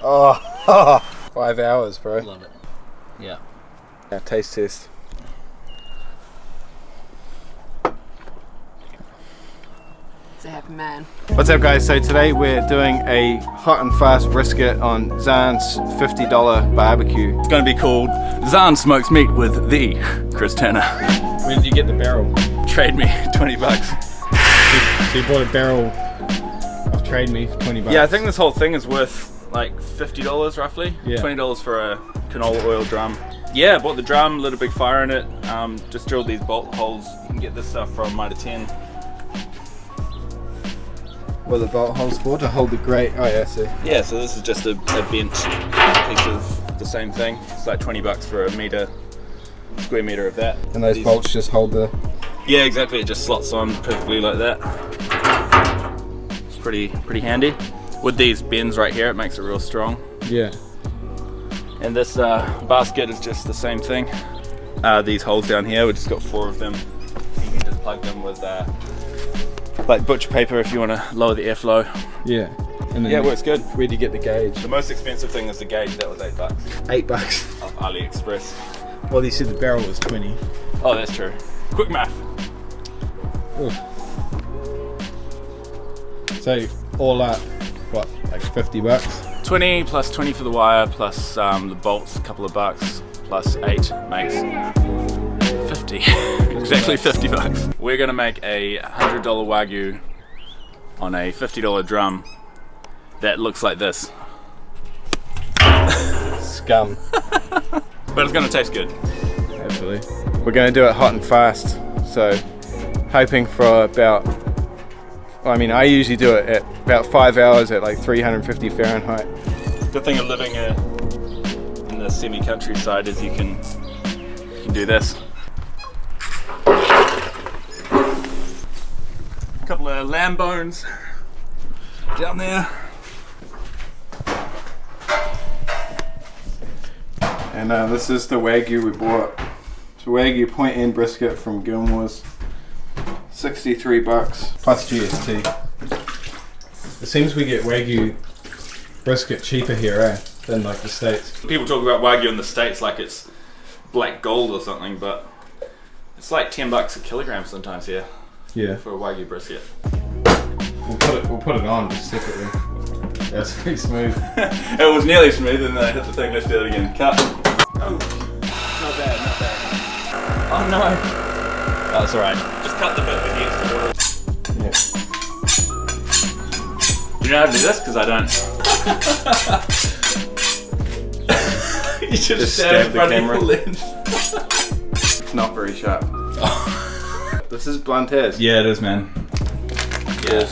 Oh, 5 hours, bro. Love it. Yeah. Yeah, taste test. It's a happy man. What's up, guys? So today we're doing a hot and fast brisket on Zahn's $50 barbecue. It's going to be called Zahn Smokes Meat with the Chris Turner. Where did you get the barrel? Trade me 20 bucks. So you bought a barrel of Trade Me for 20 bucks? Yeah, I think this whole thing is worth like $50 roughly. Yeah. $20 for a canola oil drum. Yeah, bought the drum, lit a big fire in it. Just drilled these bolt holes. You can get this stuff from Mitre 10. What are the bolt holes for? To hold the grate? Oh yeah, I see. Yeah, so this is just a bent piece of the same thing. It's like 20 bucks for a square meter of that. And those bolts just hold the... Yeah, exactly. It just slots on perfectly like that. It's pretty handy. With these bends right here, it makes it real strong. Yeah. And this basket is just the same thing. These holes down here, we just got 4 of them. You can just plug them with like butcher paper if you want to lower the airflow. Yeah. And then yeah, it works good. Where'd you get the gauge? The most expensive thing is the gauge. That was $8. $8. Off AliExpress. Well, you said the barrel was 20. Oh, that's true. Quick math. Ooh. So all up, what, like 50 bucks? 20 plus 20 for the wire, plus the bolts, a couple of bucks, plus 8 makes 50. Exactly 50 bucks. We're gonna make a $100 Wagyu on a $50 drum that looks like this. Scum. But it's gonna taste good. Hopefully. We're gonna do it hot and fast, so hoping for about, well, I mean, I usually do it at about 5 hours at like 350 Fahrenheit. Good thing of living in the semi-countryside is you can do this. A couple of lamb bones down there. And this is the Wagyu we bought. It's a Wagyu point end brisket from Gilmore's. 63 bucks plus GST. It seems we get Wagyu brisket cheaper here, than like the States. People talk about Wagyu in the States like it's black gold or something, but it's like 10 bucks a kilogram sometimes here. Yeah. For a Wagyu brisket. We'll put it on just separately. That's pretty smooth. It was nearly smooth and then I hit the thing. Let's do it again. Cut. Oh, not bad, not bad. Oh no. Oh, it's alright. Just cut the bit with the extra water. Yeah. Do you know how to do this? Because I don't. You should Just stand in stab the front camera. of the lens. It's not very sharp. This is blunt as. Yeah, it is, man. Yeah.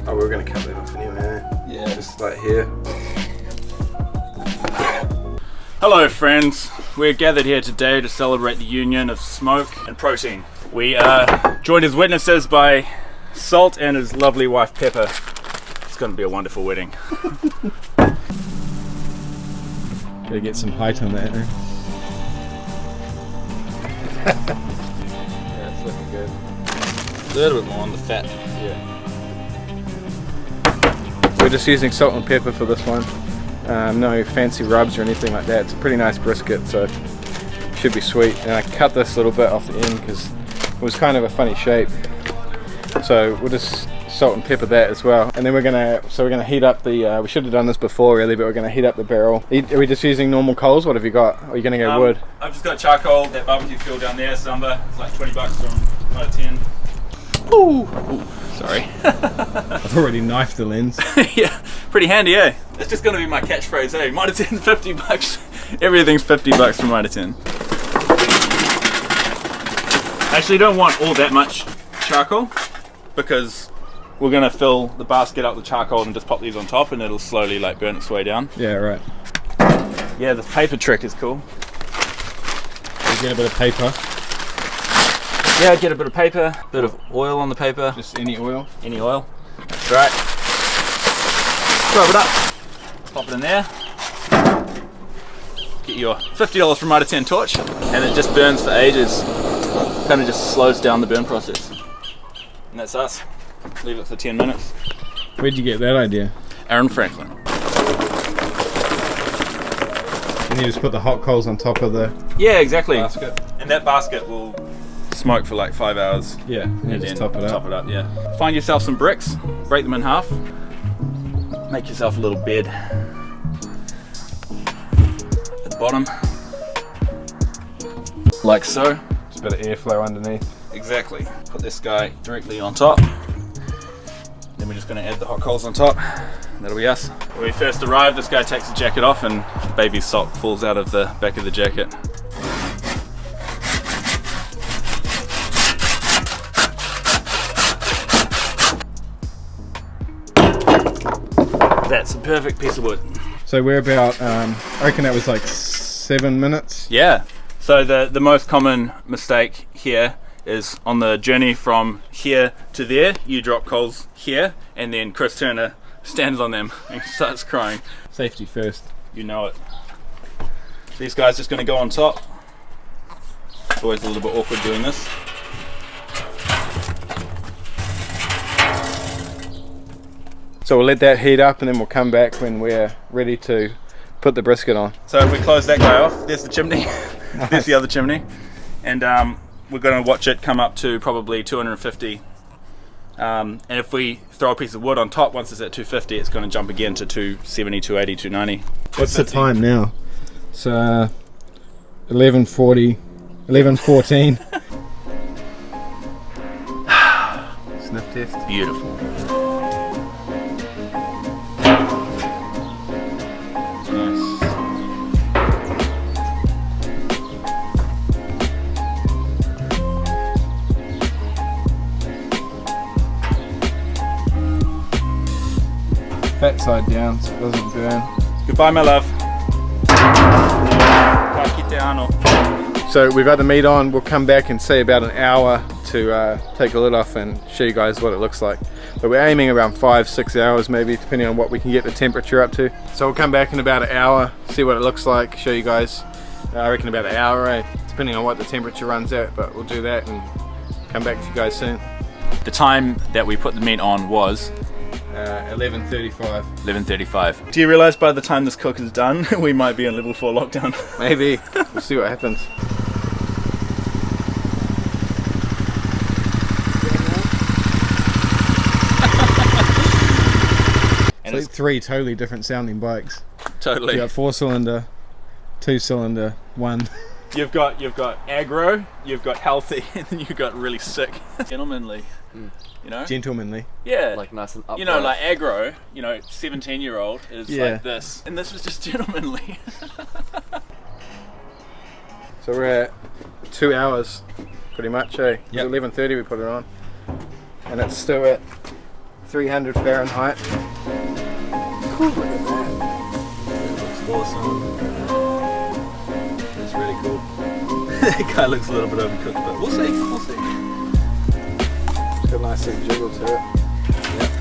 Oh, we're gonna cut that off anyway. Yeah. Just like here. Hello friends, we're gathered here today to celebrate the union of smoke and protein. We are joined as witnesses by Salt and his lovely wife Pepper. It's going to be a wonderful wedding. Gotta get some height on that. Yeah, it's looking good. A little bit more on the fat. Yeah. We're just using salt and pepper for this one. No fancy rubs or anything like that. It's a pretty nice brisket, so it should be sweet. And I cut this little bit off the end because it was kind of a funny shape. So we'll just salt and pepper that as well. And then we're gonna heat up the, we should have done this before really, but we're gonna heat up the barrel. Are we just using normal coals? What have you got? Or are you gonna go wood? I've just got charcoal, that barbecue fuel down there, Samba. It's like 20 bucks from Mitre 10. Ooh. Sorry. I've already knifed the lens. Yeah, pretty handy, eh? It's just gonna be my catchphrase, eh? Mitre 10, 50 bucks. Everything's 50 bucks from Mitre 10. Actually, you don't want all that much charcoal because we're gonna fill the basket up with charcoal and just pop these on top and it'll slowly like burn its way down. Yeah, right. Yeah, the paper trick is cool. You get a bit of paper. Yeah, get a bit of paper, bit of oil on the paper. Just any oil. Any oil. That's right. Rub it up. Pop it in there. Get your $50 from Mitre 10 torch. And it just burns for ages. Kind of just slows down the burn process. And that's us. Leave it for 10 minutes. Where'd you get that idea? Aaron Franklin. And you just put the hot coals on top of the Yeah, exactly. basket? And that basket will smoke for like 5 hours. Yeah, and And just then top it up. Top it up, yeah. Find yourself some bricks, break them in half, make yourself a little bed at the bottom, like so. Just a bit of airflow underneath. Exactly. Put this guy directly on top. Then we're just going to add the hot coals on top. That'll be us. When we first arrive, this guy takes the jacket off and baby's sock falls out of the back of the jacket. That's a perfect piece of wood. So we're about, I reckon that was like 7 minutes. Yeah. So the most common mistake here is on the journey from here to there, you drop coals here, and then Chris Turner stands on them and starts crying. Safety first. You know it. These guys just going to go on top. It's always a little bit awkward doing this. So we'll let that heat up and then we'll come back when we're ready to put the brisket on. So if we close that guy off, there's the chimney. There's the other chimney. And we're going to watch it come up to probably 250. And if we throw a piece of wood on top, once it's at 250, it's going to jump again to 270, 280, 290. What's the time now? It's 11:40, 11:14. Sniff test. Beautiful. Fat side down so it doesn't burn. Goodbye, my love. So we've got the meat on. We'll come back in say about an hour to take the lid off and show you guys what it looks like. But we're aiming around 5-6 hours maybe, depending on what we can get the temperature up to. So we'll come back in about an hour, see what it looks like, show you guys. I reckon about an hour, depending on what the temperature runs at, but we'll do that and come back to you guys soon. the time that we put the meat on was 11:35. 11:35. Do you realise by the time this cook is done, we might be in level 4 lockdown? Maybe. We'll see what happens. And it's like 3 totally different sounding bikes. Totally. You got 4-cylinder, 2-cylinder, 1. You've got aggro, you've got healthy, and then you've got really sick. Gentlemanly. You know? Gentlemanly. Yeah. Like nice and upright. You know, like aggro, 17-year-old is Yeah. like this. And this was just gentlemanly. So we're at 2 hours, pretty much, eh? Yep. 11:30 we put it on. And it's still at 300 Fahrenheit. Look at that. It looks awesome. It's really cool. That guy looks a little bit overcooked, but we'll see. We'll see. It's got a nice little jiggle to it.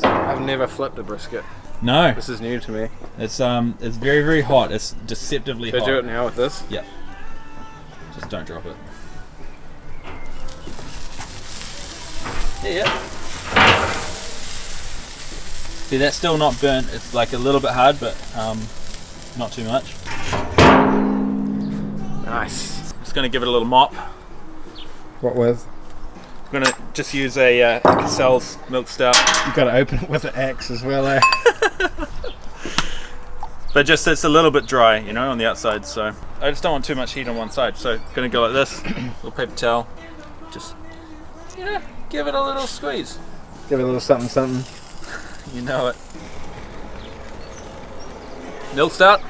Yep. I've never flipped a brisket. No, This is new to me. it's very, very hot. It's deceptively Should I hot. do it now with this? Yep. Just don't drop it. Yeah. See, that's still not burnt. It's like a little bit hard, but not too much. Nice. Just gonna give it a little mop. What with? I'm gonna just use a Cassell's milk stout, You've got to open it with an axe as well, eh? but just it's a little bit dry, on the outside. So I just don't want too much heat on one side. So gonna go like this. Little paper towel. Just give it a little squeeze. Give it a little something, something. You know it. Milk stout.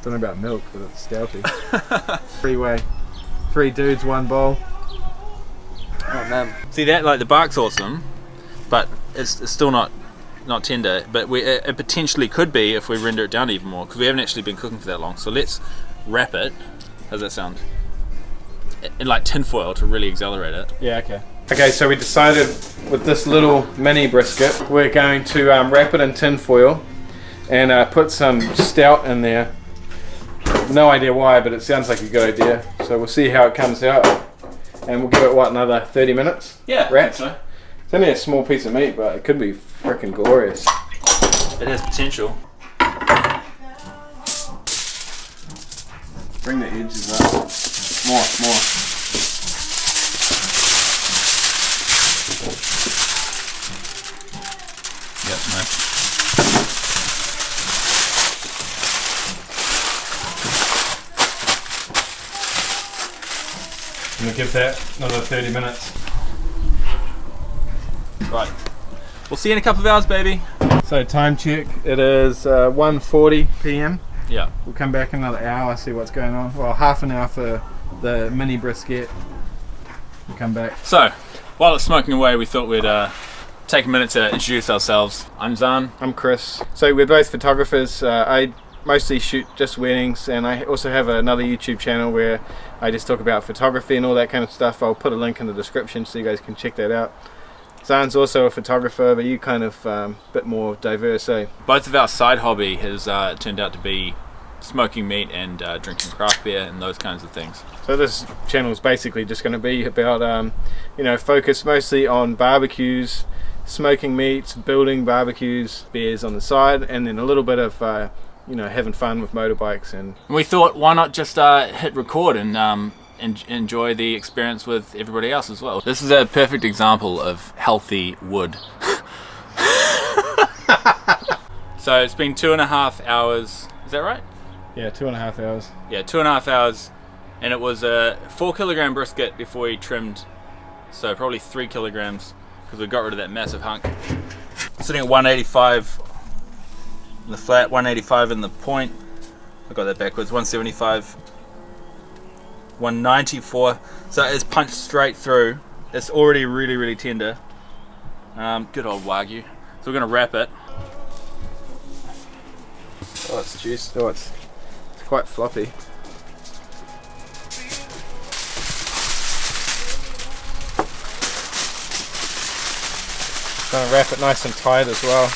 Don't know about milk, but it's stouty. 3-way. 3 dudes, 1 bowl. Oh man. See that, like the bark's awesome, but it's still not tender. But it potentially could be if we render it down even more, because we haven't actually been cooking for that long. So let's wrap it. How's that sound? In like tin foil to really accelerate it. Yeah, okay. Okay, so we decided with this little mini brisket, we're going to wrap it in tin foil and put some stout in there. No idea why, but it sounds like a good idea. So we'll see how it comes out. and we'll give it what, another 30 minutes? Yeah, Wrap? so. It's only a small piece of meat, but it could be freaking glorious. It has potential. Bring the edges up. More. Yep, nice. I'm gonna give that another 30 minutes. Right. We'll see you in a couple of hours, baby. So time check, it is 1:40 p.m. Yeah. We'll come back in another hour, see what's going on. Well, half an hour for the mini brisket. We'll come back. So, while it's smoking away, we thought we'd take a minute to introduce ourselves. I'm Zan. I'm Chris. So we're both photographers. I mostly shoot just weddings, and I also have another YouTube channel where I just talk about photography and all that kind of stuff. I'll put a link in the description so you guys can check that out. Zan's also a photographer, but you kind of a bit more diverse, eh? Both of our side hobby has turned out to be smoking meat and drinking craft beer and those kinds of things. So this channel is basically just going to be about, focus mostly on barbecues, smoking meats, building barbecues, beers on the side, and then a little bit of, having fun with motorbikes. And We thought, why not just hit record and enjoy the experience with everybody else as well. This is a perfect example of healthy wood. So it's been 2.5 hours, is that right? yeah, 2.5 hours. Yeah, 2.5 hours, and it was a 4 kilogram brisket before we trimmed, so probably 3 kilograms because we got rid of that massive hunk. Sitting at 185 in the flat, 185 in the point. I got that backwards. 175, 194. So it's punched straight through. It's already really tender. Good old Wagyu. So we're gonna wrap it. Oh, it's juiced. Oh, it's quite floppy. Gonna wrap it nice and tight as well.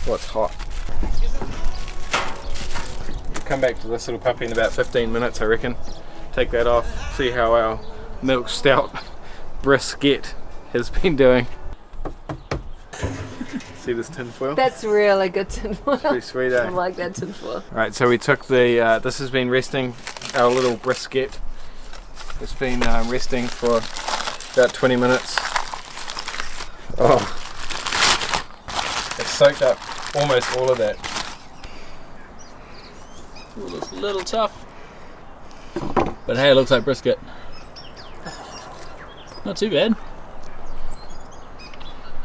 Oh, it's hot. We'll come back to this little puppy in about 15 minutes, I reckon. Take that off, see how our milk stout brisket has been doing. See this tin foil? That's really good tinfoil. Pretty sweet, eh? I like that tinfoil. Right, so we took the, this has been resting, our little brisket. It's been resting for about 20 minutes. Oh, it's soaked up almost all of that. Ooh, it's a little tough. But hey, it looks like brisket. Not too bad.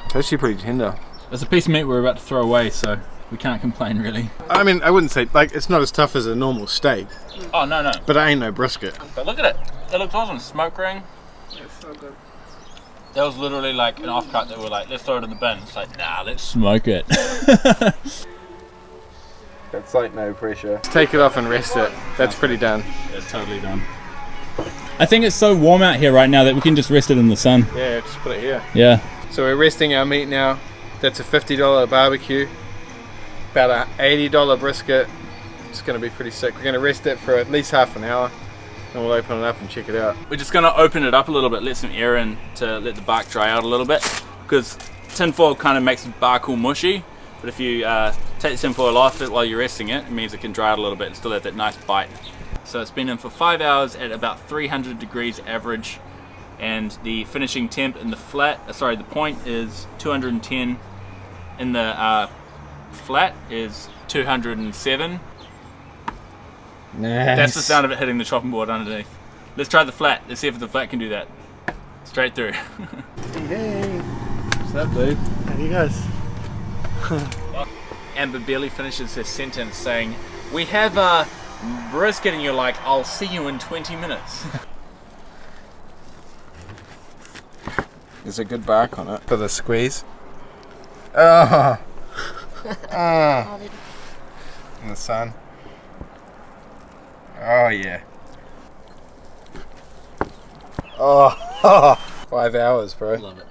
It's actually pretty tender. It's a piece of meat we're about to throw away, so we can't complain really. I mean, I wouldn't say, like, it's not as tough as a normal steak, Oh, no. but it ain't no brisket. But look at it. It looks awesome. Smoke ring. It's so good. That was literally like an offcut that we're like, let's throw it in the bin. It's like, nah, let's smoke it. That's like no pressure. Let's take it off and rest it. That's pretty done. It's totally done. I think it's so warm out here right now that we can just rest it in the sun. Yeah, just put it here. Yeah. So we're resting our meat now. That's a $50 barbecue. About a $80 brisket. It's going to be pretty sick. We're going to rest it for at least half an hour. And we'll open it up and check it out. We're just gonna open it up a little bit, let some air in to let the bark dry out a little bit. Because tinfoil kind of makes the bark all mushy. But if you take the tinfoil off it while you're resting it, it means it can dry out a little bit and still have that nice bite. So it's been in for 5 hours at about 300 degrees average. And the finishing temp in the the point is 210. In the flat is 207. Nice. That's the sound of it hitting the chopping board underneath. Let's try the flat. Let's see if the flat can do that. Straight through. Hey. What's up, dude? How you guys? Amber barely finishes her sentence saying, "We have a brisket," and you're like, "I'll see you in 20 minutes." There's a good bark on it for the squeeze. Oh. Oh. In the sun. Oh yeah. Oh, 5 hours, bro. Love it.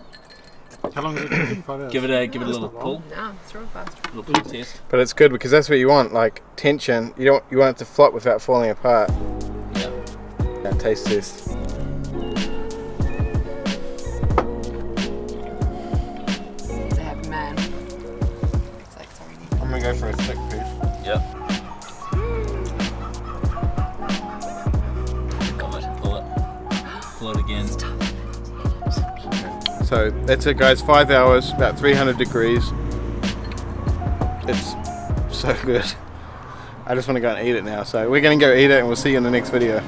How long is it taking? 5 hours. Give it a little pull. No, it's real fast. Little pull test. But it's good because that's what you want, like tension. You want it to flop without falling apart. Yeah. Yeah, taste test. It's a happy man. It's like, sorry. I'm gonna go for a thick piece. Yep. Pull it again. So that's it, guys. 5 hours, about 300 degrees. It's so good. I just want to go and eat it now. So we're gonna go eat it, and we'll see you in the next video.